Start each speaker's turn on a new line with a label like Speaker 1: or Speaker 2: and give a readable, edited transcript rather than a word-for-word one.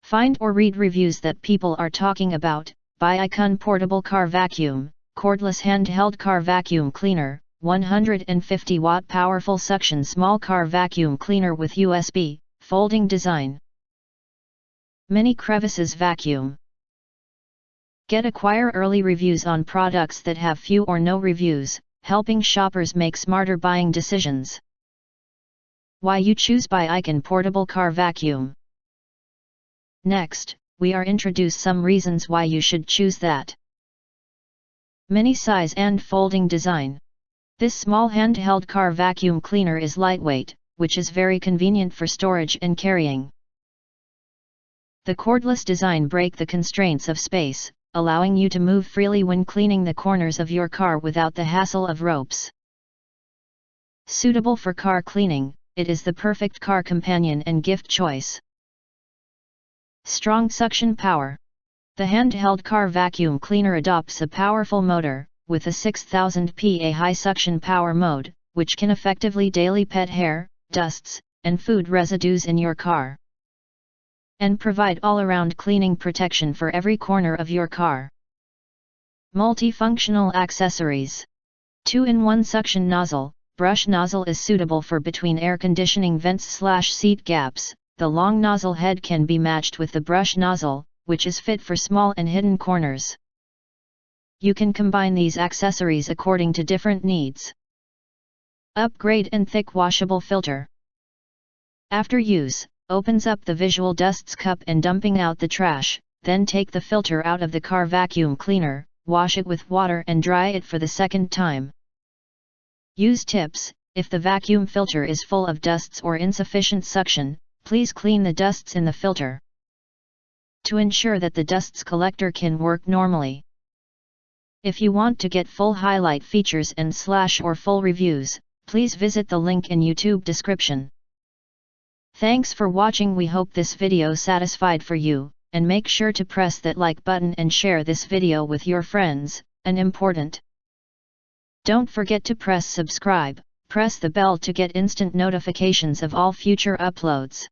Speaker 1: Find or read reviews that people are talking about. Byikun Portable Car Vacuum, Cordless Handheld Car Vacuum Cleaner, 150 watt powerful suction small car vacuum cleaner with USB, folding design. Mini Crevices Vacuum. Acquire early reviews on products that have few or no reviews, helping shoppers make smarter buying decisions. Why you choose Byikun Portable Car Vacuum. Next, we are introduce some reasons why you should choose that. Mini size and folding design. This small handheld car vacuum cleaner is lightweight, which is very convenient for storage and carrying. The cordless design breaks the constraints of space, allowing you to move freely when cleaning the corners of your car without the hassle of ropes. Suitable for car cleaning, it is the perfect car companion and gift choice. Strong suction power. The handheld car vacuum cleaner adopts a powerful motor, with a 6000 PA high suction power mode, which can effectively daily pet hair, dusts, and food residues in your car. And provide all-around cleaning protection for every corner of your car. Multifunctional accessories. 2-in-1 suction nozzle. Brush nozzle is suitable for between air conditioning vents/seat gaps. The long nozzle head can be matched with the brush nozzle, which is fit for small and hidden corners. You can combine these accessories according to different needs. Upgrade and thick washable filter. After use, opens up the visual dusts cup and dumping out the trash, then take the filter out of the car vacuum cleaner, wash it with water and dry it for the second time. Use tips. If the vacuum filter is full of dusts or insufficient suction, please clean the dusts in the filter. To ensure that the dusts collector can work normally. If you want to get full highlight features and or full reviews, please visit the link in YouTube description. Thanks for watching. We hope this video satisfied for you, and make sure to press that like button and share this video with your friends, and important. Don't forget to press subscribe, press the bell to get instant notifications of all future uploads.